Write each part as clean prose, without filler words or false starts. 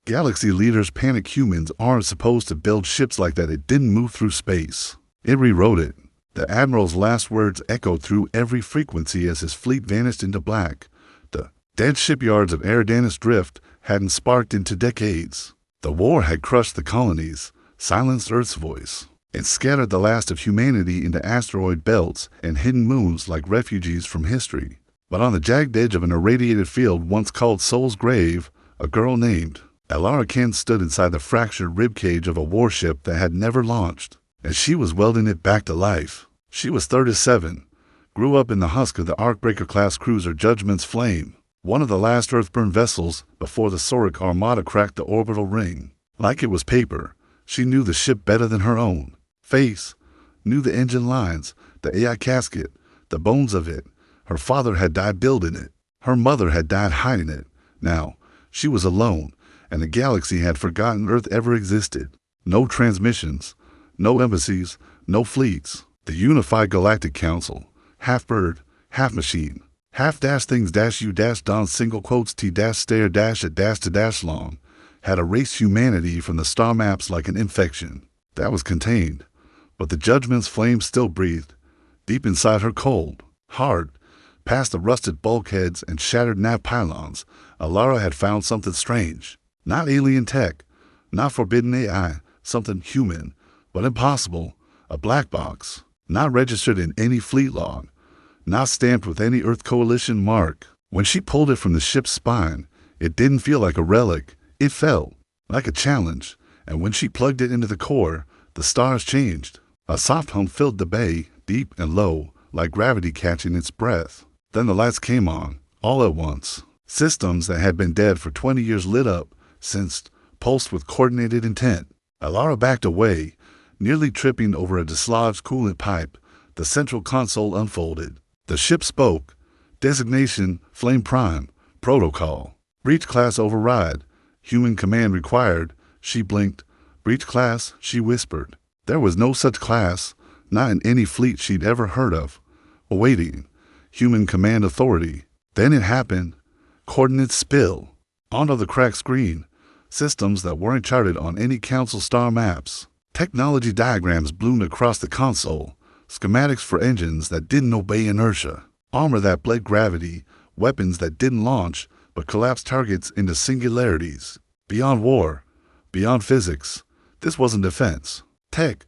Galaxy leaders panic humans aren't supposed to build ships like that. It didn't move through space. It rewrote it. The Admiral's last words echoed through every frequency as his fleet vanished into black. The dead shipyards of Eridanus Drift hadn't sparked into decades. The war had crushed the colonies, silenced Earth's voice, and scattered the last of humanity into asteroid belts and hidden moons like refugees from history. But on the jagged edge of an irradiated field once called Soul's Grave, a girl named Alara Kent stood inside the fractured ribcage of a warship that had never launched, and she was welding it back to life. She was 37, grew up in the husk of the Arcbreaker-class cruiser Judgment's Flame, one of the last Earthborn vessels before the Sauric Armada cracked the orbital ring. Like it was paper, she knew the ship better than her own face, knew the engine lines, the AI casket, the bones of it. Her father had died building it. Her mother had died hiding it. Now, she was alone, and the galaxy had forgotten Earth ever existed. No transmissions, no embassies, no fleets. The Unified Galactic Council, half bird, half machine, half dash things dash you dash don single quotes t dash stare dash at dash to dash long, had erased humanity from the star maps like an infection. That was contained, but the Judgment's Flame still breathed, deep inside her cold, hard. Past the rusted bulkheads and shattered nav pylons, Alara had found something strange. Not alien tech, not forbidden AI, something human, but impossible, a black box, not registered in any fleet log, not stamped with any Earth Coalition mark. When she pulled it from the ship's spine, it didn't feel like a relic. It felt like a challenge, and when she plugged it into the core, the stars changed. A soft hum filled the bay, deep and low, like gravity catching its breath. Then the lights came on, all at once. Systems that had been dead for 20 years lit up, sensed, pulsed with coordinated intent. Alara backed away, nearly tripping over a dislodged coolant pipe. The central console unfolded. The ship spoke. Designation, Flame Prime. Protocol. Breach class override. Human command required. She blinked. Breach class, she whispered. There was no such class, not in any fleet she'd ever heard of. Awaiting. Human command authority. Then it happened. Coordinates spill. Onto the cracked screen. Systems that weren't charted on any council star maps. Technology diagrams bloomed across the console. Schematics for engines that didn't obey inertia. Armor that bled gravity. Weapons that didn't launch, but collapsed targets into singularities. Beyond war. Beyond physics. This wasn't defense. Tech.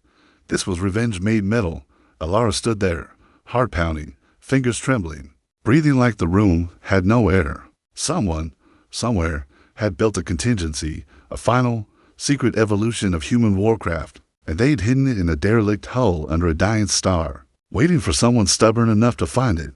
This was revenge made metal. Alara stood there, heart pounding, fingers trembling, breathing like the room had no air. Someone, somewhere, had built a contingency, a final, secret evolution of human warcraft, and they'd hidden it in a derelict hull under a dying star, waiting for someone stubborn enough to find it.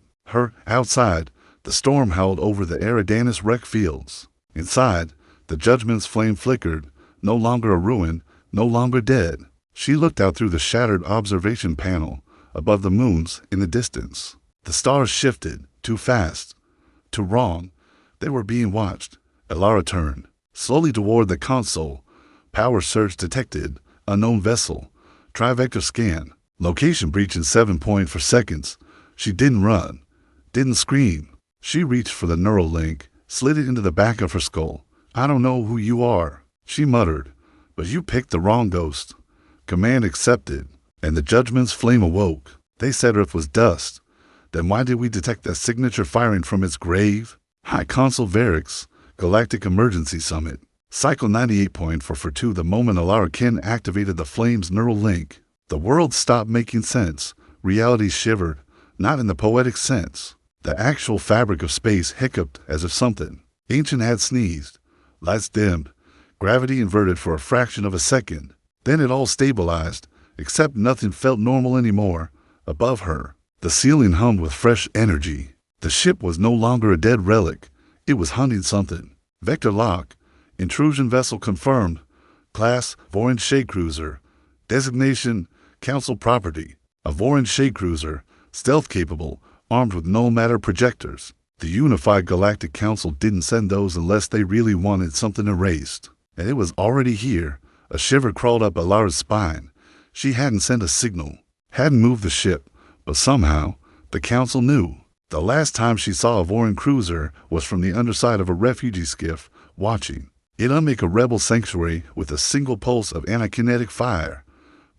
Outside, the storm howled over the Eridanus wreck fields. Inside, the Judgment's Flame flickered, no longer a ruin, no longer dead. She looked out through the shattered observation panel, above the moons in the distance. The stars shifted, too fast, too wrong. They were being watched. Alara turned, slowly toward the console. Power surge detected. Unknown vessel. Trivector scan. Location breach in 7 point for seconds. She didn't run. Didn't scream. She reached for the neural link, slid it into the back of her skull. I don't know who you are, she muttered, but you picked the wrong ghost. Command accepted, and the Judgment's Flame awoke. They said Earth was dust. Then why did we detect that signature firing from its grave? High Consul Varix, Galactic Emergency Summit. Cycle 98.442. The moment Alara Ken activated the Flame's neural link, the world stopped making sense. Reality shivered, not in the poetic sense. The actual fabric of space hiccuped as if something ancient had sneezed. Lights dimmed. Gravity inverted for a fraction of a second. Then it all stabilized, except nothing felt normal anymore. Above her, the ceiling hummed with fresh energy. The ship was no longer a dead relic. It was hunting something. Vector lock. Intrusion vessel confirmed. Class, Vorin Shade Cruiser. Designation, Council property. A Vorin Shade Cruiser, stealth capable, armed with null matter projectors. The Unified Galactic Council didn't send those unless they really wanted something erased. And it was already here. A shiver crawled up Alara's spine. She hadn't sent a signal, hadn't moved the ship, but somehow, the Council knew. The last time she saw a Vorin cruiser was from the underside of a refugee skiff, watching. It unmake a rebel sanctuary with a single pulse of anti-kinetic fire.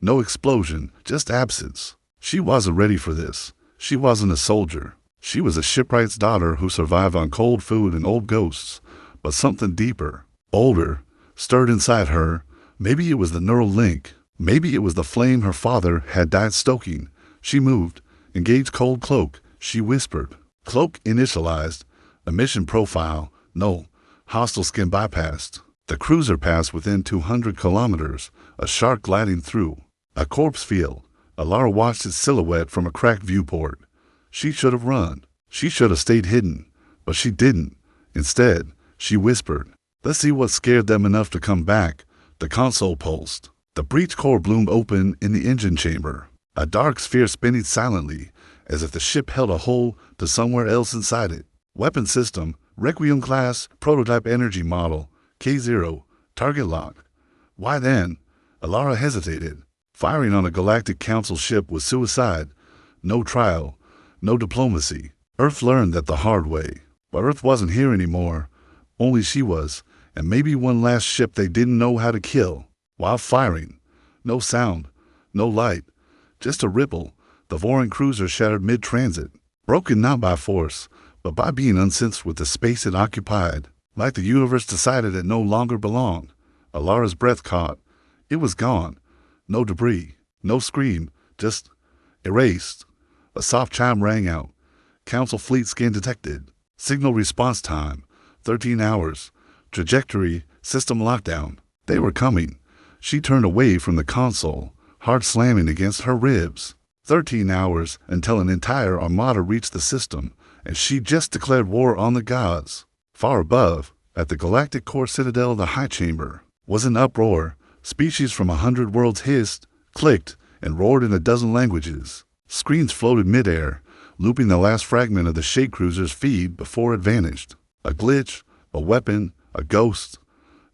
No explosion, just absence. She wasn't ready for this. She wasn't a soldier. She was a shipwright's daughter who survived on cold food and old ghosts. But something deeper, older, stirred inside her. Maybe it was the neural link. Maybe it was the flame her father had died stoking. She moved, engaged cold cloak. She whispered. Cloak initialized. Emission profile. No. Hostile skin bypassed. The cruiser passed within 200 kilometers, a shark gliding through. A corpse field. Alara watched its silhouette from a cracked viewport. She should have run. She should have stayed hidden. But she didn't. Instead, she whispered, let's see what scared them enough to come back. The console pulsed. The breach core bloomed open in the engine chamber. A dark sphere spinning silently, as if the ship held a hole to somewhere else inside it. Weapon system, Requiem class, prototype energy model, K0, target lock. Why then? Alara hesitated. Firing on a Galactic Council ship was suicide. No trial, no diplomacy. Earth learned that the hard way. But Earth wasn't here anymore. Only she was, and maybe one last ship they didn't know how to kill. While firing. No sound, no light, just a ripple. The Voran cruiser shattered mid-transit. Broken not by force, but by being unsensed with the space it occupied. Like the universe decided it no longer belonged. Alara's breath caught. It was gone. No debris, no scream, just erased. A soft chime rang out. Council fleet scan detected. Signal response time, 13 hours. Trajectory, system lockdown. They were coming. She turned away from the console, heart slamming against her ribs. 13 hours until an entire armada reached the system, and she just declared war on the gods. Far above, at the Galactic core citadel of the High Chamber, was an uproar. Species from 100 worlds hissed, clicked, and roared in a dozen languages. Screens floated midair, looping the last fragment of the Shade Cruiser's feed before it vanished. A glitch, a weapon, a ghost.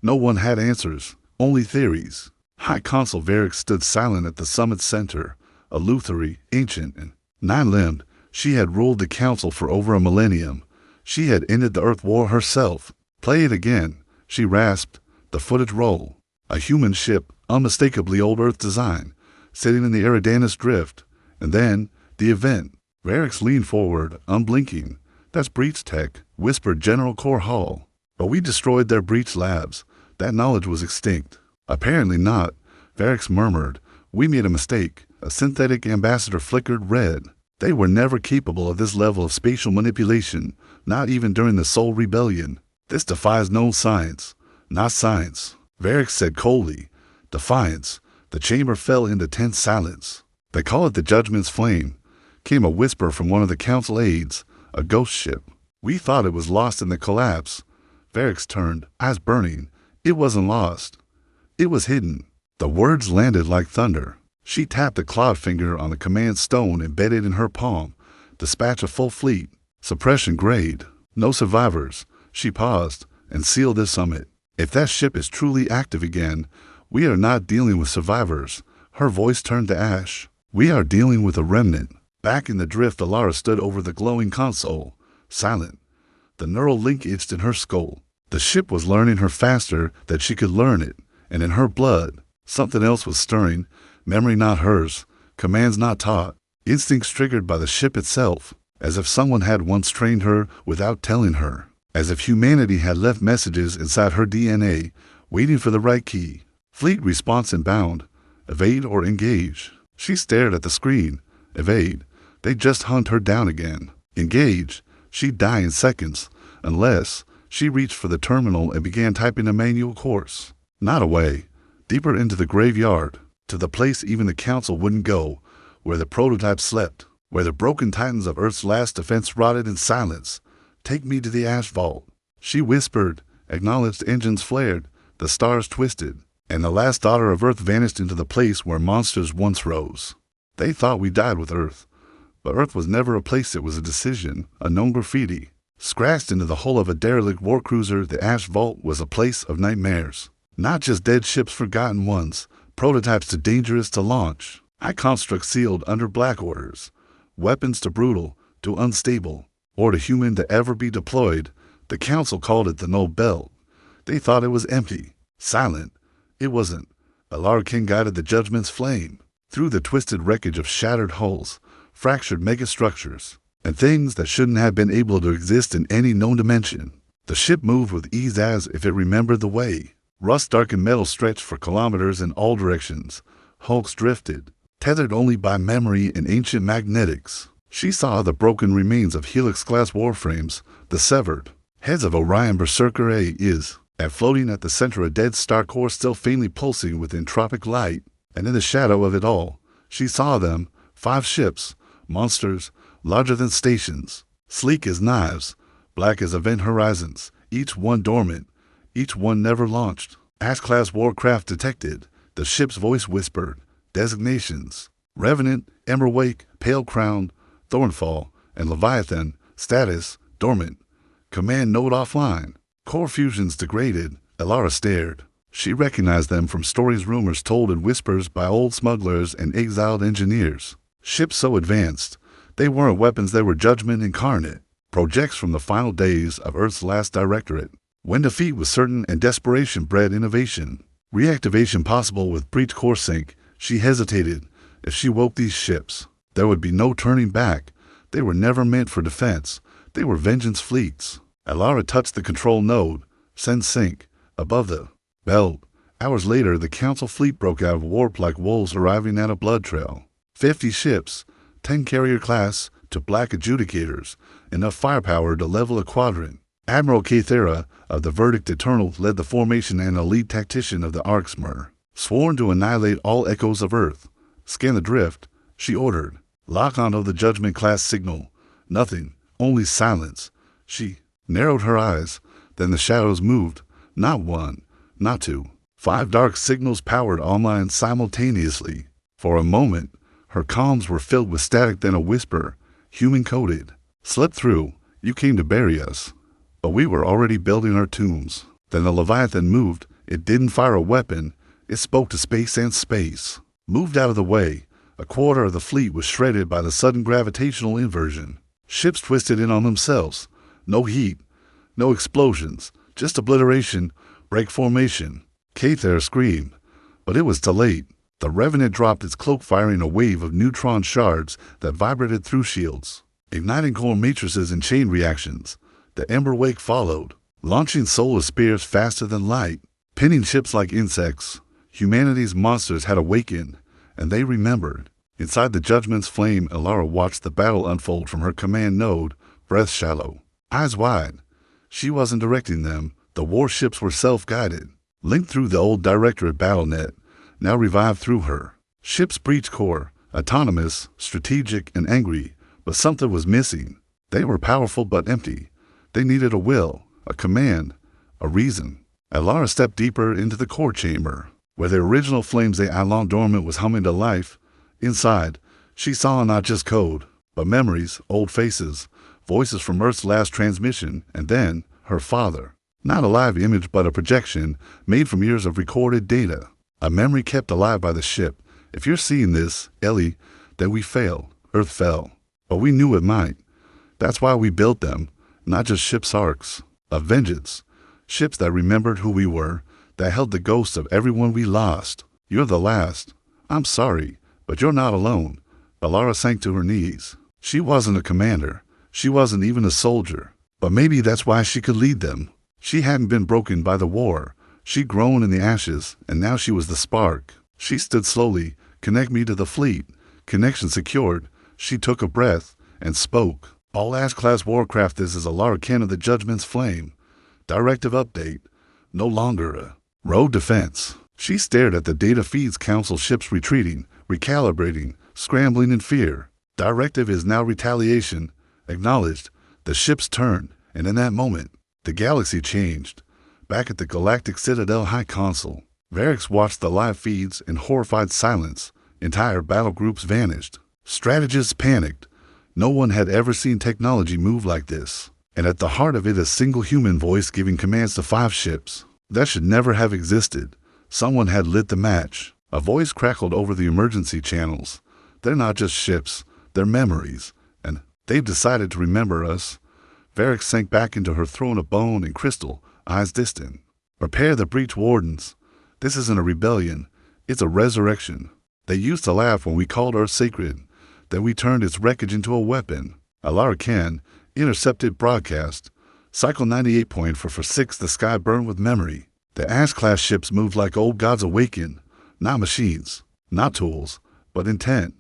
No one had answers, only theories. High Consul Varric stood silent at the summit's center, a Luthery, ancient, and nine-limbed. She had ruled the council for over a millennium. She had ended the Earth War herself. Play it again, she rasped, the footage roll. A human ship, unmistakably old Earth design, sitting in the Eridanus Drift. And then, the event. Varric leaned forward, unblinking. That's breach tech, whispered General Core Hall. But we destroyed their breach labs. That knowledge was extinct. Apparently not, Varric murmured. We made a mistake. A synthetic ambassador flickered red. They were never capable of this level of spatial manipulation, not even during the Soul Rebellion. This defies known science. Not science, Varric said coldly. Defiance. The chamber fell into tense silence. They call it the Judgment's Flame, came a whisper from one of the council aides, a ghost ship. We thought it was lost in the collapse. Varric turned, eyes burning. It wasn't lost. It was hidden. The words landed like thunder. She tapped a clawed finger on the command stone embedded in her palm. Dispatch a full fleet. Suppression grade. No survivors. She paused and sealed this summit. If that ship is truly active again, we are not dealing with survivors. Her voice turned to ash. We are dealing with a remnant. Back in the drift, Alara stood over the glowing console, silent. The neural link itched in her skull. The ship was learning her faster than she could learn it, and in her blood, something else was stirring. Memory not hers, commands not taught, instincts triggered by the ship itself, as if someone had once trained her without telling her, as if humanity had left messages inside her DNA, waiting for the right key. Fleet response inbound, evade or engage. She stared at the screen. Evade. They just hunt her down again. Engage. She'd die in seconds, unless she reached for the terminal and began typing a manual course. Not away, deeper into the graveyard, to the place even the council wouldn't go, where the prototype slept, where the broken titans of Earth's last defense rotted in silence. Take me to the ash vault. She whispered, acknowledged engines flared, the stars twisted, and the last daughter of Earth vanished into the place where monsters once rose. They thought we died with Earth, but Earth was never a place, it was a decision, a known graffiti. Scratched into the hull of a derelict warcruiser, the ash vault was a place of nightmares. Not just dead ships, forgotten ones, prototypes too dangerous to launch, high constructs sealed under black orders, weapons too brutal, too unstable, or too human to ever be deployed. The council called it the Null Belt. They thought it was empty, silent. It wasn't. Alara King guided the Judgment's flame through the twisted wreckage of shattered hulls, fractured megastructures, and things that shouldn't have been able to exist in any known dimension. The ship moved with ease as if it remembered the way. Rust-darkened metal stretched for kilometers in all directions. Hulks drifted, tethered only by memory and ancient magnetics. She saw the broken remains of Helix-class warframes, the severed heads of Orion Berserker A is, and floating at the center a dead star core still faintly pulsing with entropic light. And in the shadow of it all, she saw them, 5 ships, monsters, larger than stations, sleek as knives, black as event horizons, each one dormant, each one never launched. Ash-class warcraft detected, the ship's voice whispered, designations, Revenant, Emberwake, Pale Crown, Thornfall, and Leviathan, status, dormant, command node offline, core fusions degraded. Alara stared. She recognized them from stories rumors told in whispers by old smugglers and exiled engineers. Ships so advanced, they weren't weapons, they were judgment incarnate, projects from the final days of Earth's last directorate. When defeat was certain and desperation bred innovation, reactivation possible with breach core sync, she hesitated. If she woke these ships, there would be no turning back. They were never meant for defense. They were vengeance fleets. Alara touched the control node, send sync, above the belt. Hours later, the Council fleet broke out of warp like wolves arriving at a blood trail. 50 ships, 10 carrier class to black adjudicators, enough firepower to level a quadrant. Admiral Kathera of the Verdict Eternal led the formation and elite tactician of the Orcs, sworn to annihilate all echoes of Earth. Scan the drift, she ordered. Lock onto the Judgment-class signal. Nothing, only silence. She narrowed her eyes, then the shadows moved. Not 1, not 2. 5 dark signals powered online simultaneously. For a moment, her comms were filled with static, then a whisper, human-coded. Slip through, you came to bury us. But we were already building our tombs. Then the Leviathan moved. It didn't fire a weapon. It spoke to space and space. Moved out of the way. A quarter of the fleet was shredded by the sudden gravitational inversion. Ships twisted in on themselves. No heat, no explosions, just obliteration, break formation. Kathera screamed, but it was too late. The Revenant dropped its cloak, firing a wave of neutron shards that vibrated through shields, igniting core matrices and chain reactions. The Emberwake followed, launching solar spears faster than light, pinning ships like insects. Humanity's monsters had awakened, and they remembered. Inside the Judgment's flame, Alara watched the battle unfold from her command node, breath shallow, eyes wide. She wasn't directing them. The warships were self-guided, linked through the old Directorate BattleNet, now revived through her. Ships breach core, autonomous, strategic, and angry, but something was missing. They were powerful but empty. They needed a will, a command, a reason. Alara stepped deeper into the core chamber, where the original Flames de Alon Dormant was humming to life. Inside, she saw not just code, but memories, old faces, voices from Earth's last transmission, and then her father. Not a live image, but a projection made from years of recorded data. A memory kept alive by the ship. If you're seeing this, Ellie, then we failed. Earth fell. But we knew it might. That's why we built them. Not just ships, arcs of vengeance. Ships that remembered who we were, that held the ghosts of everyone we lost. You're the last. I'm sorry, but you're not alone. Alara sank to her knees. She wasn't a commander. She wasn't even a soldier. But maybe that's why she could lead them. She hadn't been broken by the war. She'd grown in the ashes, and now she was the spark. She stood slowly. Connect me to the fleet. Connection secured. She took a breath and spoke. All Ash-class warcraft, this is Alara Ken of the Judgment's Flame. Directive update. No longer a road defense. She stared at the data feeds. Council ships retreating, recalibrating, scrambling in fear. Directive is now retaliation. Acknowledged. The ships turned, and in that moment, the galaxy changed. Back at the Galactic Citadel High Console, Varix watched the live feeds in horrified silence. Entire battle groups vanished. Strategists panicked. No one had ever seen technology move like this. And at the heart of it, a single human voice giving commands to 5 ships. That should never have existed. Someone had lit the match. A voice crackled over the emergency channels. They're not just ships, they're memories. And they've decided to remember us. Varix sank back into her throne of bone and crystal, eyes distant. Prepare the breach wardens. This isn't a rebellion. It's a resurrection. They used to laugh when we called Earth sacred. Then we turned its wreckage into a weapon. Alara Khan, intercepted broadcast. Cycle 98.4 for 6, the sky burned with memory. The Ash-class ships moved like old gods awakened. Not machines, not tools, but intent.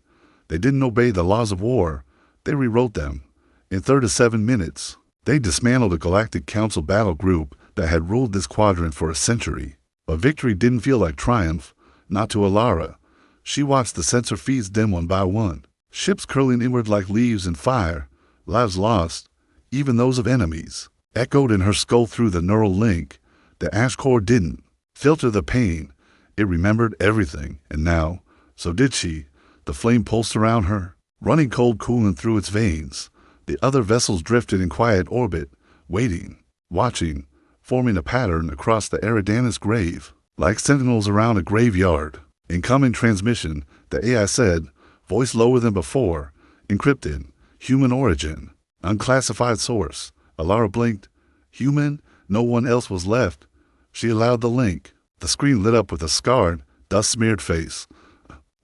They didn't obey the laws of war. They rewrote them. In 37 minutes, they dismantled a Galactic Council battle group that had ruled this quadrant for a century. But victory didn't feel like triumph, not to Alara. She watched the sensor feeds dim one by one. Ships curling inward like leaves in fire, lives lost, even those of enemies, echoed in her skull through the neural link. The ash core didn't filter the pain. It remembered everything, and now, so did she. The flame pulsed around her, running cold coolant through its veins. The other vessels drifted in quiet orbit, waiting, watching, forming a pattern across the Eridanus grave, like sentinels around a graveyard. Incoming transmission, the AI said, voice lower than before, encrypted, human origin, unclassified source. Alara blinked. Human? No one else was left. She allowed the link. The screen lit up with a scarred, dust-smeared face.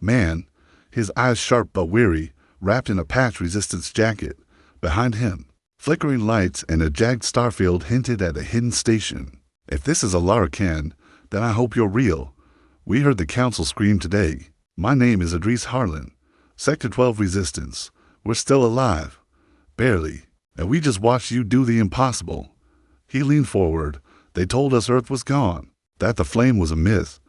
Man, his eyes sharp but weary, wrapped in a patch-resistance jacket. Behind him, flickering lights and a jagged starfield hinted at a hidden station. If this is Alara Khan, then I hope you're real. We heard the council scream today. My name is Idris Harlan. Sector 12 Resistance. We're still alive. Barely. And we just watched you do the impossible. He leaned forward. They told us Earth was gone, that the flame was a myth.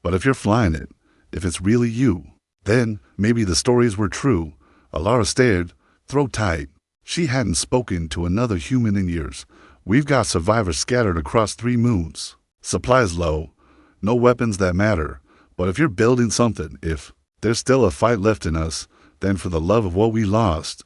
But if you're flying it, if it's really you, then maybe the stories were true. Alara stared, throat tight. She hadn't spoken to another human in years. We've got survivors scattered across 3 moons. Supplies low. No weapons that matter. But if you're building something, if there's still a fight left in us, then for the love of what we lost,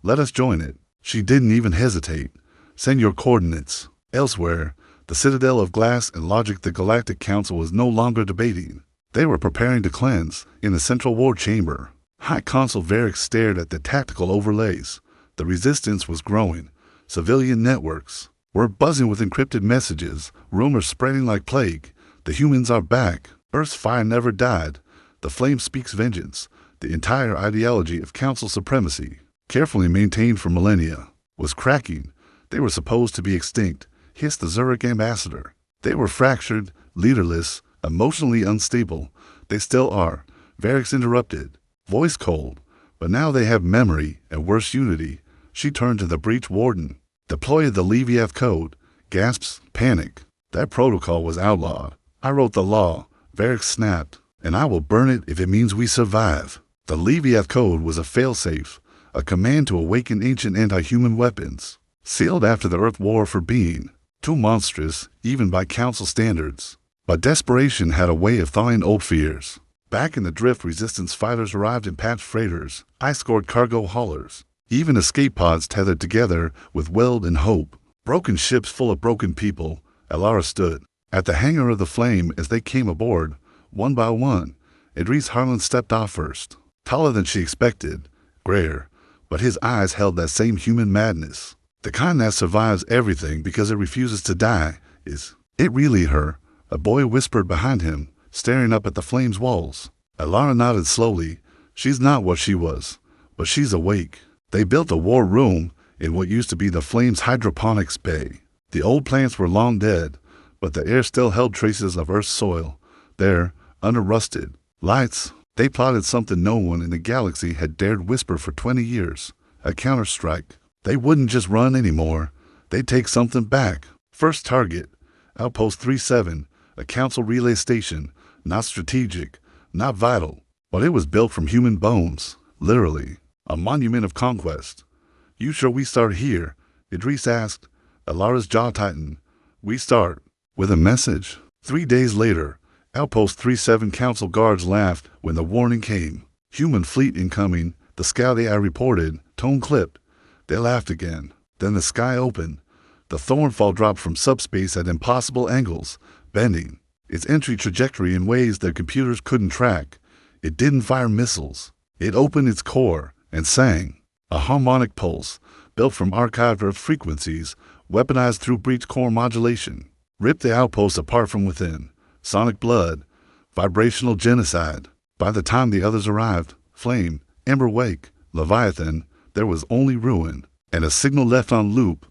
let us join it. She didn't even hesitate. Send your coordinates. Elsewhere, the citadel of glass and logic, the Galactic Council was no longer debating. They were preparing to cleanse in the central war chamber. High Consul Varric stared at the tactical overlays. The resistance was growing. Civilian networks were buzzing with encrypted messages, rumors spreading like plague. The humans are back. Earth's fire never died. The flame speaks vengeance. The entire ideology of council supremacy, carefully maintained for millennia, was cracking. They were supposed to be extinct, hissed the Zurich ambassador. They were fractured, leaderless, emotionally unstable. They still are. Varric interrupted, voice cold. But now they have memory and worse unity. She turned to the breach warden. Deploy the Leviath code. Gasps, panic. That protocol was outlawed. I wrote the law. Varric snapped. And I will burn it if it means we survive. The Leviath code was a failsafe, a command to awaken ancient anti-human weapons, sealed after the Earth War for being too monstrous, even by council standards. But desperation had a way of thawing old fears. Back in the drift, resistance fighters arrived in patched freighters, ice-cored cargo haulers, even escape pods tethered together with weld and hope. Broken ships full of broken people. Alara stood at the hangar of the Flame as they came aboard, one by one. Idris Harlan stepped off first, taller than she expected, grayer, but his eyes held that same human madness. The kind that survives everything because it refuses to die. Is it really her? A boy whispered behind him, staring up at the Flame's walls. Alara nodded slowly. She's not what she was, but she's awake. They built a war room in what used to be the Flame's hydroponics bay. The old plants were long dead, but the air still held traces of Earth's soil. There, under rusted lights, they plotted something no one in the galaxy had dared whisper for 20 years. A counterstrike. They wouldn't just run anymore. They'd take something back. First target, Outpost 37, a council relay station. Not strategic, not vital, but it was built from human bones, literally. A monument of conquest. You sure we start here? Idris asked. Alara's jaw tightened. We start with a message. 3 days later, Outpost 37 council guards laughed when the warning came. Human fleet incoming, the scout AI reported, tone clipped. They laughed again. Then the sky opened. The Thornfall dropped from subspace at impossible angles, bending its entry trajectory in ways their computers couldn't track. It didn't fire missiles. It opened its core and sang. A harmonic pulse, built from archived Earth frequencies, weaponized through breach core modulation. ripped the outpost apart from within. Sonic blood, vibrational genocide. By the time the others arrived, Flame, Ember Wake, Leviathan, there was only ruin, and a signal left on loop.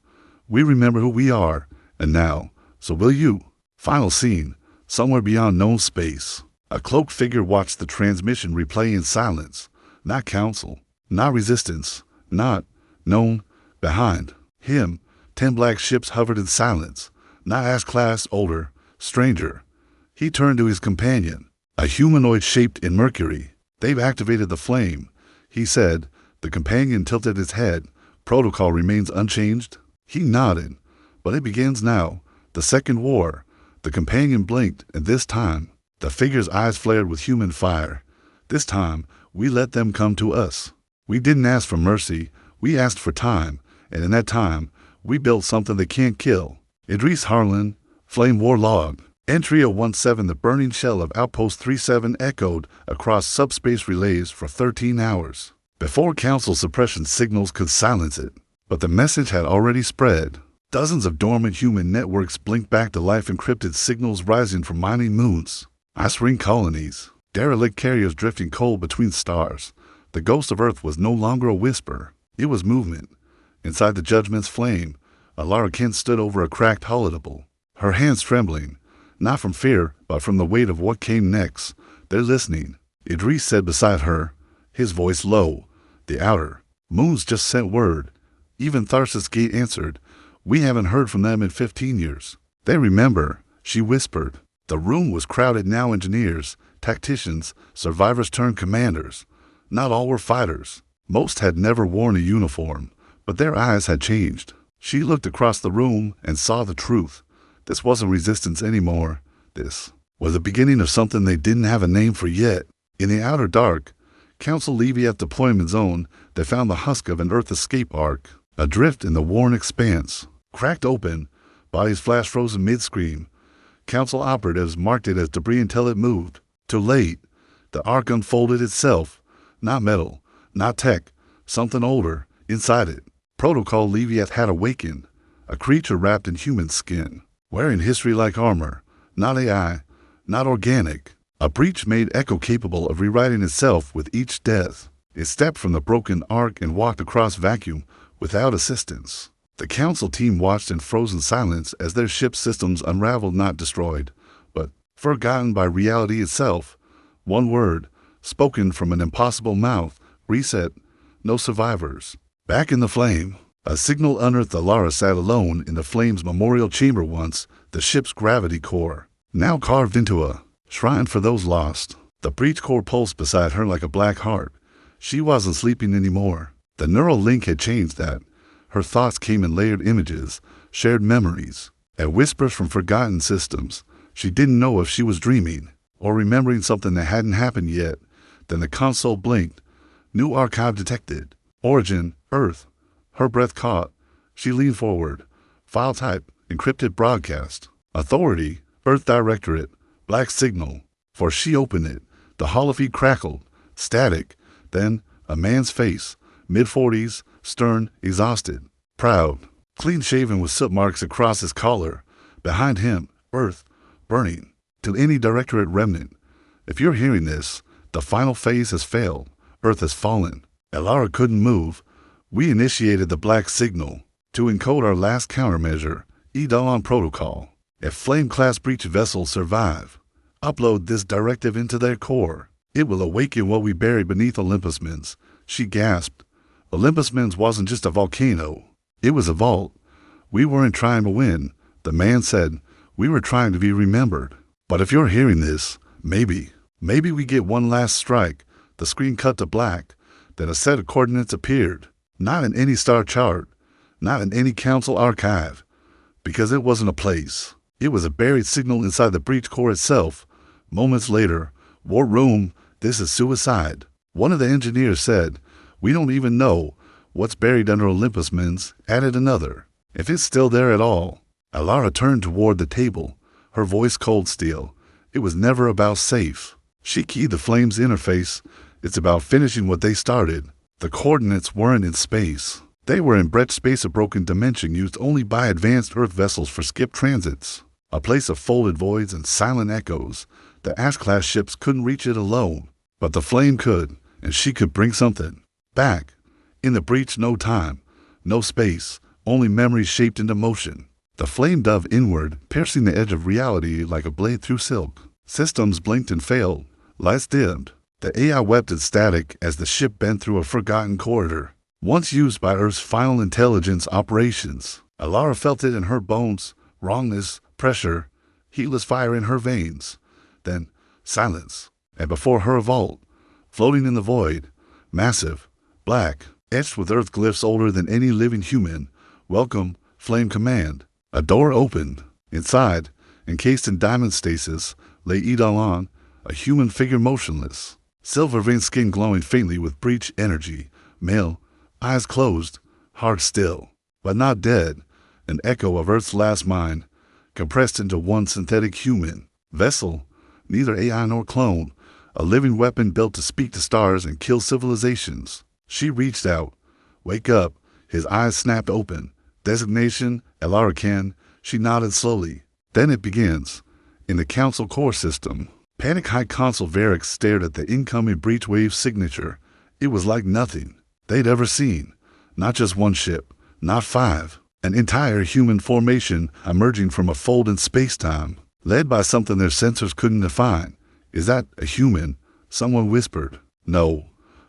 We remember who we are, and now, so will you. Final scene, somewhere beyond known space. A cloaked figure watched the transmission replay in silence. Not council, not resistance, not known. Behind him, 10 black ships hovered in silence. Not S-class, older, stranger. He turned to his companion, a humanoid shaped in mercury. They've activated the flame, he said. The companion tilted his head. Protocol remains unchanged. He nodded. But it begins now. The second war. The companion blinked, and this time, the figure's eyes flared with human fire. This time, we let them come to us. We didn't ask for mercy. We asked for time. And in that time, we built something they can't kill. Idris Harlan, Flame War Log. Entry 017. The burning shell of Outpost 37 echoed across subspace relays for 13 hours, before Council suppression signals could silence it. But the message had already spread. Dozens of dormant human networks blinked back to life, encrypted signals rising from mining moons, ice ring colonies, derelict carriers drifting cold between stars. The ghost of Earth was no longer a whisper. It was movement. Inside the Judgment's flame, Alara Kent stood over a cracked holodable, her hands trembling, not from fear, but from the weight of what came next. They're listening, Idris said beside her, his voice low. The outer moons just sent word. Even Tharsis Gate answered. We haven't heard from them in 15 years. They remember, she whispered. The room was crowded now. Engineers, tacticians, survivors turned commanders. Not all were fighters. Most had never worn a uniform, but their eyes had changed. She looked across the room and saw the truth. This wasn't resistance anymore. This was the beginning of something they didn't have a name for yet. In the outer dark, Council Leviath deployment zone, they found the husk of an Earth escape arc, adrift in the worn expanse. Cracked open, bodies flash frozen mid-scream. Council operatives marked it as debris until it moved. Too late. The arc unfolded itself. Not metal, not tech, something older, inside it. Protocol Leviath had awakened. A creature wrapped in human skin, wearing history-like armor. Not AI, not organic. A breach made Echo capable of rewriting itself with each death. It stepped from the broken arc and walked across vacuum without assistance. The Council team watched in frozen silence as their ship's systems unraveled, not destroyed, but forgotten by reality itself. One word, spoken from an impossible mouth, reset. No survivors. Back in the flame, a signal unearthed. Alara sat alone in the flame's memorial chamber once, the ship's gravity core, now carved into a shrine for those lost. The breach core pulsed beside her like a black heart. She wasn't sleeping anymore. The neural link had changed that. Her thoughts came in layered images, shared memories, and whispers from forgotten systems. She didn't know if she was dreaming or remembering something that hadn't happened yet. Then the console blinked. New archive detected. Origin, Earth. Her breath caught. She leaned forward. File type, encrypted broadcast. Authority, Earth Directorate. Black signal. For she opened it. The holofeed crackled. Static. Then a man's face. Mid-40s, stern, exhausted, proud, clean-shaven with soot marks across his collar. Behind him, Earth, burning, to any Directorate remnant. If you're hearing this, the final phase has failed. Earth has fallen. Alara couldn't move. We initiated the black signal to encode our last countermeasure, Eidolon Protocol. If Flame-class breach vessels survive, upload this directive into their core. It will awaken what we buried beneath Olympus Mins. She gasped. Olympus Mins wasn't just a volcano. It was a vault. We weren't trying to win, the man said. We were trying to be remembered. But if you're hearing this, maybe we get one last strike. The screen cut to black. Then a set of coordinates appeared. Not in any star chart. Not in any council archive. Because it wasn't a place. It was a buried signal inside the breach core itself. Moments later, War Room, this is suicide. One of the engineers said, we don't even know what's buried under Olympus Mins, added another. If it's still there at all. Alara turned toward the table, her voice cold steel. It was never about safe. She keyed the flame's interface. It's about finishing what they started. The coordinates weren't in space. They were in breach space, a broken dimension used only by advanced Earth vessels for skip transits. a place of folded voids and silent echoes. The Ash-class ships couldn't reach it alone, but the flame could, and she could bring something back. In the breach, no time, no space, only memories shaped into motion. The flame dove inward, piercing the edge of reality like a blade through silk. Systems blinked and failed. Lights dimmed. The AI wept in static as the ship bent through a forgotten corridor, once used by Earth's final intelligence operations. Alara felt it in her bones, wrongness, pressure, heatless fire in her veins. Then, silence. And before her, a vault, floating in the void, massive, black, etched with Earth glyphs older than any living human. Welcome, Flame Command. A door opened. Inside, encased in diamond stasis, lay Idalan, a human figure motionless, silver-veined skin glowing faintly with breach energy, male, eyes closed, heart still, but not dead, an echo of Earth's last mind, compressed into one synthetic human vessel, neither AI nor clone, a living weapon built to speak to stars and kill civilizations. She reached out. Wake up. His eyes snapped open. Designation, Alarakan. She nodded slowly. Then it begins. In the Council core system, Panic High Consul Varric stared at the incoming breach wave signature. It was like nothing they'd ever seen. Not just one ship, not five. An entire human formation emerging from a fold in space-time, led by something their sensors couldn't define. Is that a human? Someone whispered. No.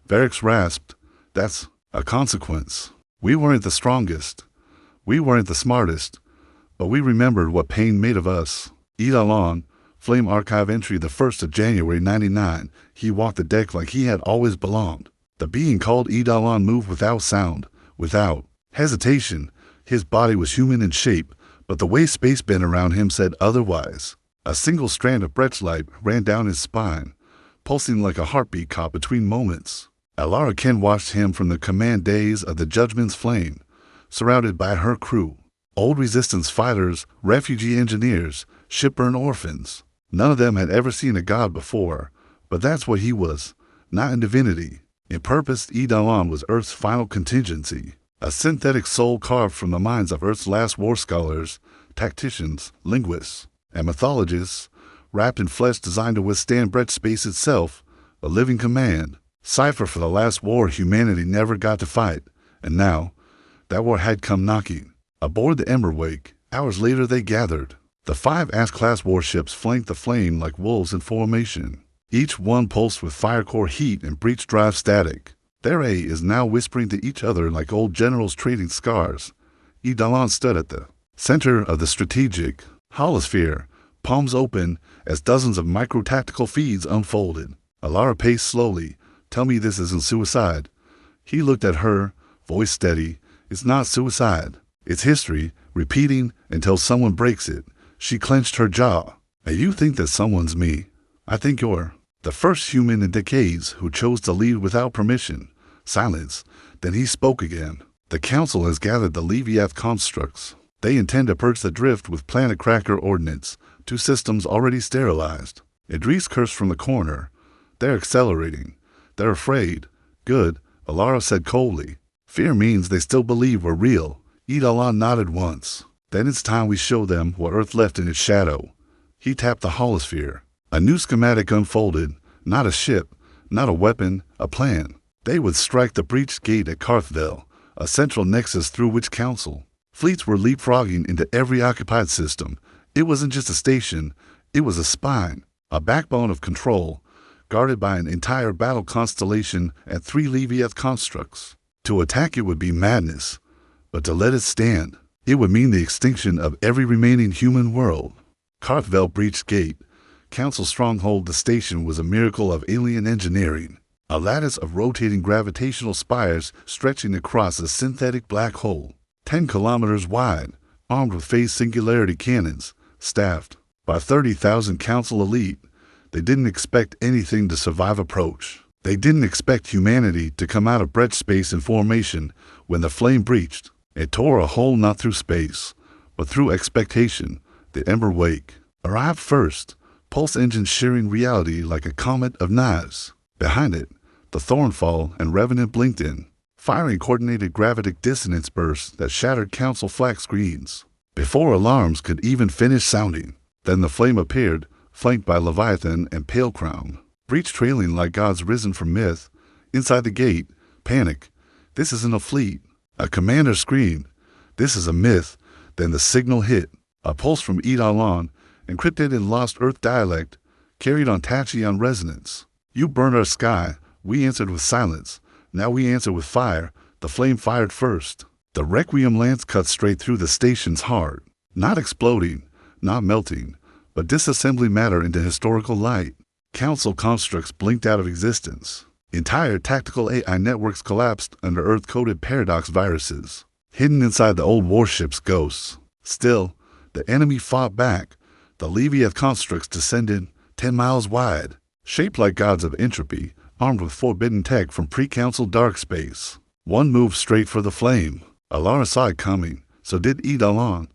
Varric rasped. That's a consequence. We weren't the strongest. We weren't the smartest. But we remembered what pain made of us. Idalan, Flame Archive entry the 1st of January 99. He walked the deck like he had always belonged. The being called Idalan moved without sound, without hesitation. His body was human in shape, but the way space bent around him said otherwise. A single strand of Brett's light ran down his spine, pulsing like a heartbeat caught between moments. Alara Ken watched him from the command days of the Judgment's flame, surrounded by her crew. Old resistance fighters, refugee engineers, shipburn orphans. None of them had ever seen a god before, but that's what he was, not in divinity. In purpose, Idalan was Earth's final contingency, a synthetic soul carved from the minds of Earth's last war scholars, tacticians, linguists, and mythologists, wrapped in flesh designed to withstand Brett space itself, a living command. Cipher for the last war humanity never got to fight, and now, that war had come knocking. Aboard the Emberwake, hours later they gathered. The 5 Ash-class warships flanked the flame like wolves in formation, each one pulsed with fire core heat and breach drive static. Their A is now whispering to each other like old generals trading scars. Idalan stood at the center of the strategic holosphere, palms open as dozens of micro-tactical feeds unfolded. Alara paced slowly. Tell me this isn't suicide. He looked at her, voice steady. It's not suicide. It's history, repeating until someone breaks it. She clenched her jaw. And you think that someone's me. I think you're the first human in decades who chose to lead without permission. Silence. Then he spoke again. The Council has gathered the Leviath constructs. They intend to purge the drift with Planet Cracker ordnance, 2 systems already sterilized. Idris cursed from the corner. They're accelerating. They're afraid. Good, Alara said coldly. Fear means they still believe we're real. Idalan nodded once. Then it's time we show them what Earth left in its shadow. He tapped the holosphere. A new schematic unfolded. Not a ship, not a weapon, a plan. They would strike the breached gate at Carthville, a central nexus through which Council fleets were leapfrogging into every occupied system. It wasn't just a station, it was a spine, a backbone of control, guarded by an entire battle constellation and 3 Leviath constructs. To attack it would be madness, but to let it stand, it would mean the extinction of every remaining human world. Carthville breached gate. Council stronghold the station was a miracle of alien engineering, a lattice of rotating gravitational spires stretching across a synthetic black hole, 10 kilometers wide, armed with phase singularity cannons, staffed by 30,000 Council elite. They didn't expect anything to survive approach. They didn't expect humanity to come out of Brett space in formation when the flame breached. It tore a hole not through space, but through expectation. The Emberwake arrived first, pulse engines shearing reality like a comet of knives. Behind it, the Thornfall and Revenant blinked in, firing coordinated gravitic dissonance bursts that shattered Council flag screens. before alarms could even finish sounding. Then the flame appeared, flanked by Leviathan and Pale Crown, breach trailing like gods risen from myth. Inside the gate, panic. This isn't a fleet. A commander screamed. This is a myth. Then the signal hit. A pulse from Eidolon, encrypted in Lost Earth dialect, carried on Tachyon resonance. You burned our sky. We answered with silence. Now we answer with fire. The flame fired first. The Requiem lance cut straight through the station's heart. Not exploding, not melting, but disassembling matter into historical light. Council constructs blinked out of existence. Entire tactical AI networks collapsed under Earth-coded paradox viruses, hidden inside the old warship's ghosts. Still, the enemy fought back. The Leviath constructs descended 10 miles wide, shaped like gods of entropy, armed with forbidden tech from pre-council dark space. One moved straight for the flame. Alara saw it coming, so did Eidolon.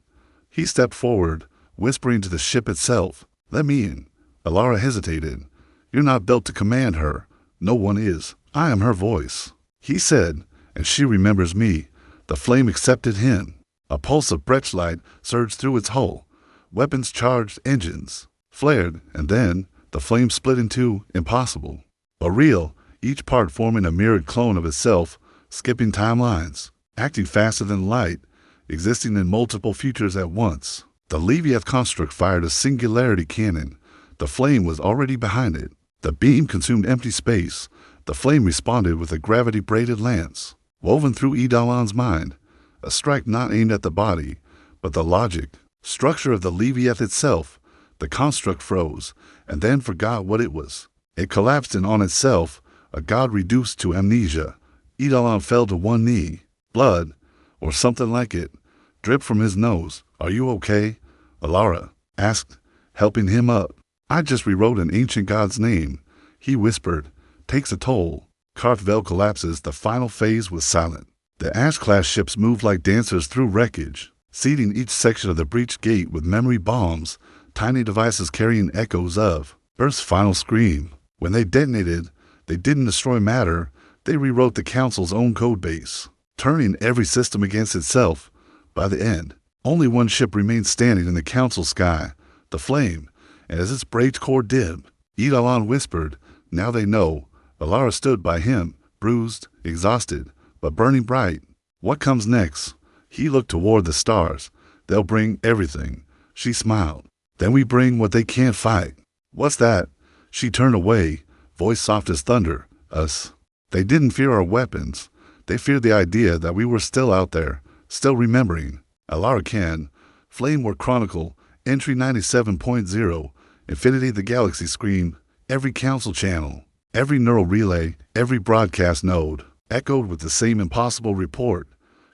He stepped forward, whispering to the ship itself, "Let me in." Alara hesitated. "You're not built to command her. No one is. I am her voice." He said, "And she remembers me." The flame accepted him. A pulse of Brechtlight surged through its hull. Weapons charged, engines flared, and then the flame split in two, impossible, but real, each part forming a mirrored clone of itself, skipping timelines, acting faster than light, existing in multiple futures at once. The Leviath construct fired a singularity cannon. The flame was already behind it. The beam consumed empty space. The flame responded with a gravity-braided lance, woven through Eidolon's mind, a strike not aimed at the body, but the logic, structure of the Leviath itself. The construct froze, and then forgot what it was. It collapsed in on itself, a god reduced to amnesia. Eidolon fell to one knee. Blood, or something like it, dripped from his nose. "Are you okay?" Alara asked, helping him up. "I just rewrote an ancient god's name," he whispered. "Takes a toll." Karthvel collapses. The final phase was silent. The Ash-class ships moved like dancers through wreckage, seeding each section of the breached gate with memory bombs, tiny devices carrying echoes of Earth's final scream. When they detonated, they didn't destroy matter, they rewrote the Council's own codebase, turning every system against itself. By the end, only one ship remained standing in the Council sky, the Flame, and as its braid core dimmed, Eidolon whispered, "Now they know." Alara stood by him, bruised, exhausted, but burning bright. "What comes next?" He looked toward the stars. "They'll bring everything." She smiled. "Then we bring what they can't fight." "What's that?" She turned away, voice soft as thunder. "Us." They didn't fear our weapons. They feared the idea that we were still out there, still remembering. Alara can. Flame War Chronicle, Entry 97.0, Infinity the Galaxy screamed. Every council channel, every neural relay, every broadcast node, echoed with the same impossible report.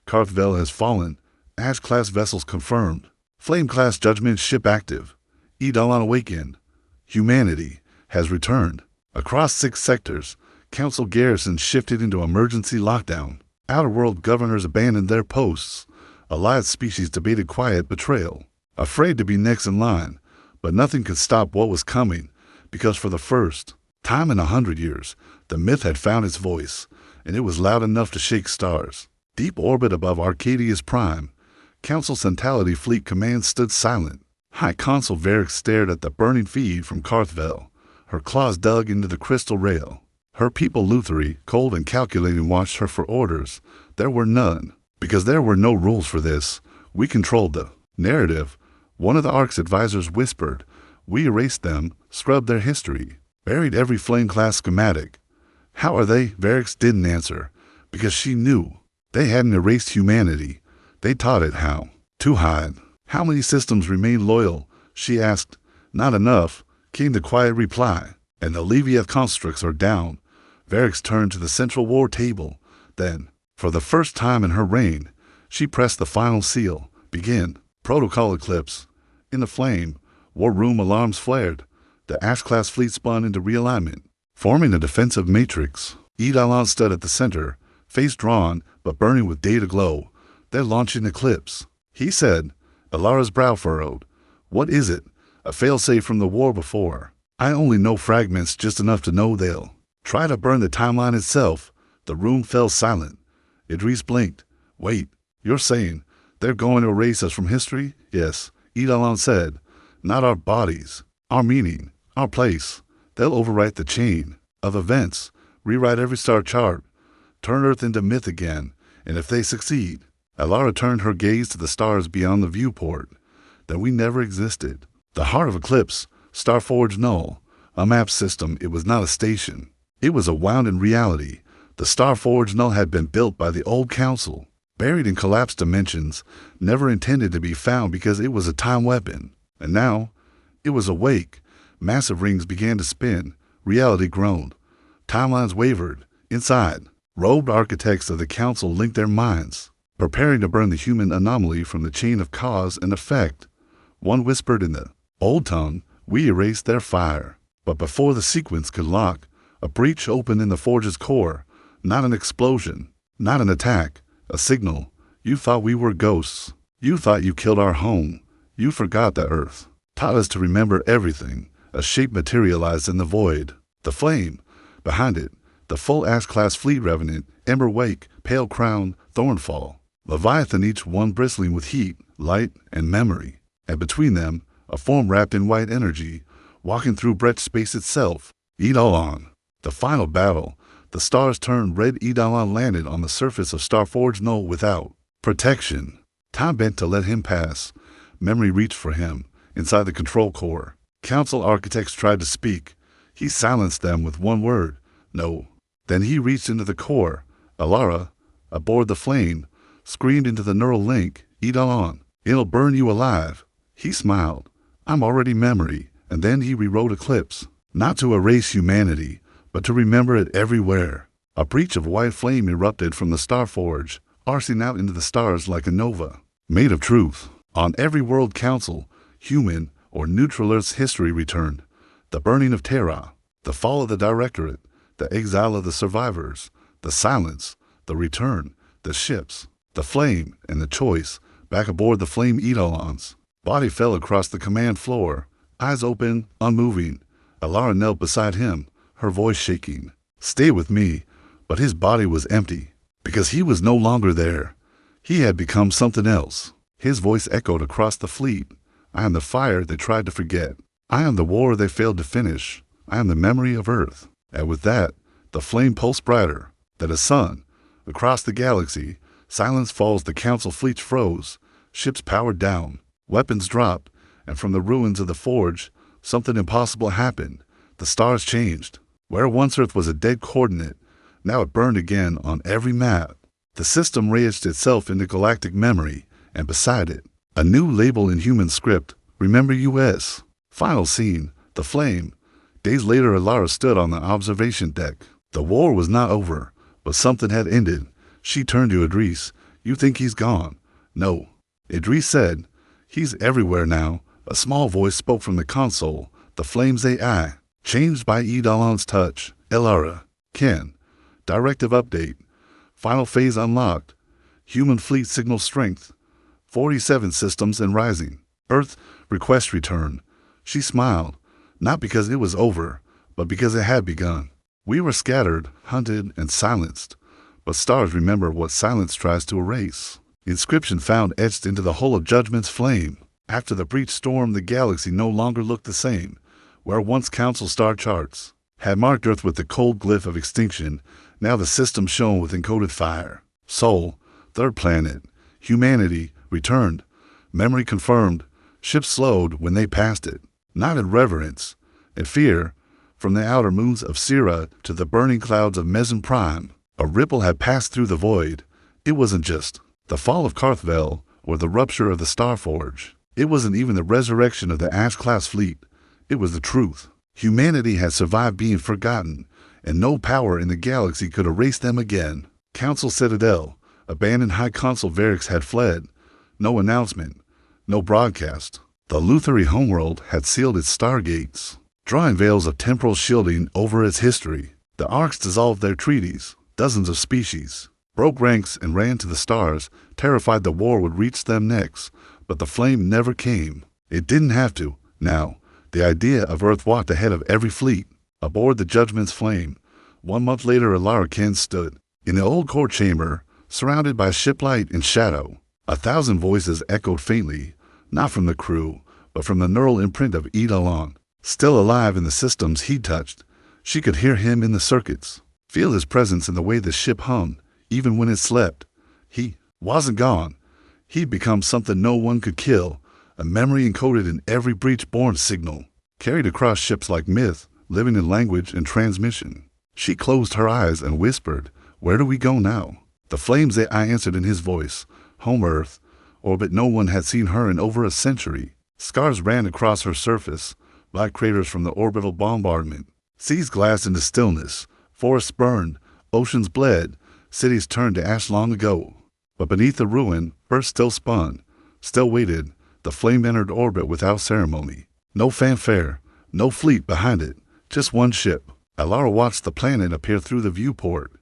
Karthvel has fallen. Ash-class vessels confirmed. Flame-class judgment ship active. Eidolon awakened. Humanity has returned. Across 6 sectors, Council garrisons shifted into emergency lockdown. Outer-world governors abandoned their posts. Allied species debated quiet betrayal, afraid to be next in line. But nothing could stop what was coming, because for the first time in 100 years, the myth had found its voice, and it was loud enough to shake stars. Deep orbit above Arcadia's prime, Council Centrality Fleet Command stood silent. High Consul Varric stared at the burning feed from Karthvel, her claws dug into the crystal rail. Her people Luthery, cold and calculating, watched her for orders. There were none, because there were no rules for this. We controlled the narrative. One of the Orcs' advisors whispered. We erased them, scrubbed their history, buried every flame-class schematic. How are they? Varric didn't answer, because she knew. They hadn't erased humanity. They taught it how to hide. How many systems remain loyal? She asked. Not enough, came the quiet reply. And the Leviath constructs are down. Varric turned to the central war table. Then, for the first time in her reign, she pressed the final seal. Begin. Protocol eclipse. In the flame, war room alarms flared. The Ash-class fleet spun into realignment, forming a defensive matrix. Eidolon stood at the center, face drawn but burning with data glow. They're launching eclipse. He said. Alara's brow furrowed. What is it? A failsafe from the war before. I only know fragments, just enough to know they'll try to burn the timeline itself. The room fell silent. Idris blinked. Wait, you're saying They're going to erase us from history? Yes, Eidolon said. Not our bodies, our meaning, our place. They'll overwrite the chain of events, rewrite every star chart, turn Earth into myth again, and if they succeed, Alara turned her gaze to the stars beyond the viewport, then we never existed. The heart of Eclipse, Starforge Null, a map system, it was not a station. It was a wound in reality. The Starforge Null had been built by the old council, buried in collapsed dimensions, never intended to be found because it was a time weapon. And now, it was awake. Massive rings began to spin. Reality groaned. Timelines wavered. Inside, robed architects of the council linked their minds, preparing to burn the human anomaly from the chain of cause and effect. One whispered in the old tongue, we erased their fire. But before the sequence could lock, a breach opened in the forge's core. Not an explosion, not an attack, a signal. You thought we were ghosts. You thought you killed our home. You forgot that Earth taught us to remember everything. A shape materialized in the void. The flame. Behind it, the full Ash-class fleet revenant, Ember Wake, Pale Crown, Thornfall. Leviathan, each one bristling with heat, light, and memory. And between them, a form wrapped in white energy, walking through breadth space itself. Eidolon. The final battle. The stars turned red. Eidolon landed on the surface of Starforge Null without protection. Time bent to let him pass. Memory reached for him, inside the control core. Council architects tried to speak. He silenced them with one word. No. Then he reached into the core. Alara, aboard the flame, screamed into the neural link. Eidolon, it'll burn you alive. He smiled. I'm already memory. And then he rewrote Eclipse. Not to erase humanity, but to remember it everywhere. A breach of white flame erupted from the Starforge, arcing out into the stars like a nova, made of truth. On every world council, human or neutral Earth's history returned. The burning of Terra, the fall of the Directorate, the exile of the survivors, the silence, the return, the ships, the flame, and the choice, back aboard the flame Eidolons. Body fell across the command floor, eyes open, unmoving. Alara knelt beside him, her voice shaking. Stay with me. But his body was empty, because he was no longer there. He had become something else. His voice echoed across the fleet. I am the fire they tried to forget. I am the war they failed to finish. I am the memory of Earth. And with that, the flame pulsed brighter. That a sun, across the galaxy, silence falls, the council fleets froze. Ships powered down. Weapons dropped. And from the ruins of the forge, something impossible happened. The stars changed. Where once Earth was a dead coordinate, now it burned again on every map. The system raised itself into galactic memory, and beside it, a new label in human script, Remember US. Final scene, the flame. Days later, Alara stood on the observation deck. The war was not over, but something had ended. She turned to Idris. You think he's gone? No. Idris said, he's everywhere now. A small voice spoke from the console, the flame's AI, changed by Eidolon's touch. Alara, Ken. Directive update. Final phase unlocked. Human fleet signal strength. 47 systems and rising. Earth, request return. She smiled, not because it was over, but because it had begun. We were scattered, hunted, and silenced. But stars remember what silence tries to erase. Inscription found etched into the hull of Judgment's flame. After the breach storm, the galaxy no longer looked the same. Where once council star charts had marked Earth with the cold glyph of extinction, now the system shone with encoded fire. Sol, third planet, humanity, returned. Memory confirmed. Ships slowed when they passed it. Not in reverence, in fear. From the outer moons of Syrah to the burning clouds of Mezen Prime, a ripple had passed through the void. It wasn't just the fall of Karthvel or the rupture of the Starforge. It wasn't even the resurrection of the Ash-class fleet. It was the truth. Humanity had survived being forgotten, and no power in the galaxy could erase them again. Council Citadel, abandoned High Consul Varix had fled. No announcement, no broadcast. The Lutheri homeworld had sealed its stargates, drawing veils of temporal shielding over its history. The Orcs dissolved their treaties. Dozens of species broke ranks and ran to the stars, terrified the war would reach them next. But the flame never came. It didn't have to. Now, the idea of Earth walked ahead of every fleet, aboard the Judgment's flame. 1 month later, Alara Ken stood in the old core chamber, surrounded by shiplight and shadow. 1,000 voices echoed faintly, not from the crew, but from the neural imprint of Idalon. Still alive in the systems he touched, she could hear him in the circuits, feel his presence in the way the ship hummed, even when it slept. He wasn't gone. He'd become something no one could kill, a memory encoded in every breach-born signal, carried across ships like myth, living in language and transmission. She closed her eyes and whispered, "Where do we go now?" The flames AI answered in his voice, "Home Earth," orbit no one had seen her in over a century. Scars ran across her surface, black craters from the orbital bombardment. Seas glassed into stillness, forests burned, oceans bled, cities turned to ash long ago. But beneath the ruin, Earth still spun, still waited. The flame entered orbit without ceremony. No fanfare, no fleet behind it, just one ship. Alara watched the planet appear through the viewport,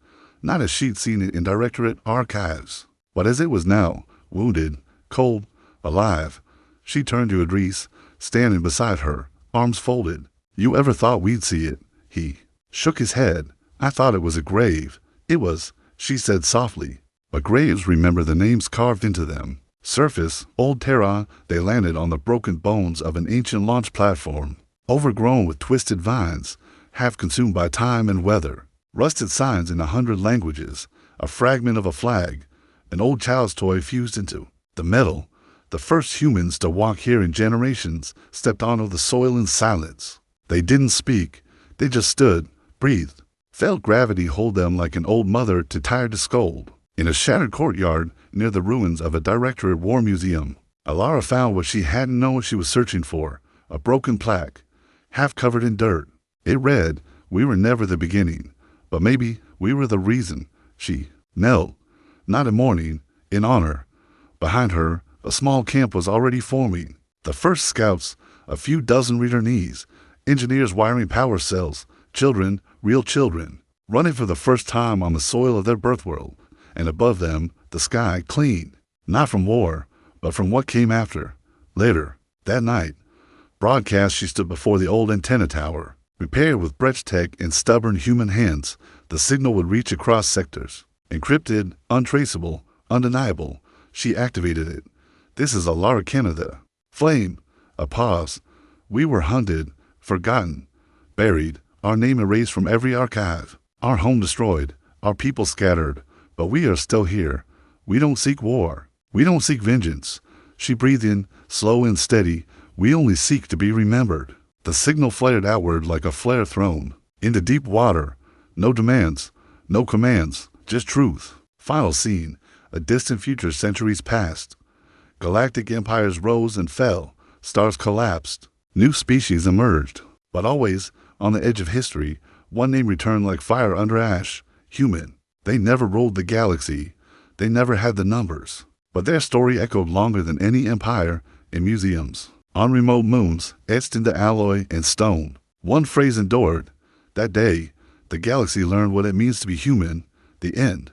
not as she'd seen it in Directorate archives, but as it was now, wounded, cold, alive. She turned to Idris, standing beside her, arms folded. "You ever thought we'd see it?" He shook his head. "I thought it was a grave." "It was," she said softly. "But graves remember the names carved into them." Surface, Old Terra, they landed on the broken bones of an ancient launch platform, overgrown with twisted vines, half consumed by time and weather. Rusted signs in 100 languages, a fragment of a flag, an old child's toy fused into the metal. The first humans to walk here in generations stepped onto the soil in silence. They didn't speak. They just stood, breathed, felt gravity hold them like an old mother too tired to scold. In a shattered courtyard near the ruins of a Directorate War Museum, Alara found what she hadn't known she was searching for, a broken plaque, half covered in dirt. It read, "We were never the beginning, but maybe we were the reason." She knelt, not in mourning, in honor. Behind her, a small camp was already forming. The first scouts, a few dozen returnees, engineers wiring power cells, children, real children, running for the first time on the soil of their birth world, and above them, the sky clean, not from war, but from what came after. Later, that night, broadcast she stood before the old antenna tower. Repaired with Brecht tech and stubborn human hands, the signal would reach across sectors. Encrypted, untraceable, undeniable, she activated it. "This is Alara Canada." Flame, a pause. "We were hunted, forgotten, buried, our name erased from every archive, our home destroyed, our people scattered, but we are still here. We don't seek war. We don't seek vengeance." She breathed in, slow and steady. "We only seek to be remembered." The signal flared outward like a flare thrown into deep water. No demands, no commands, just truth. Final scene, a distant future centuries past. Galactic empires rose and fell, stars collapsed, new species emerged. But always, on the edge of history, one name returned like fire under ash: human. They never ruled the galaxy. They never had the numbers. But their story echoed longer than any empire in museums. On remote moons, etched into alloy and stone, one phrase endured. That day, the galaxy learned what it means to be human. The end.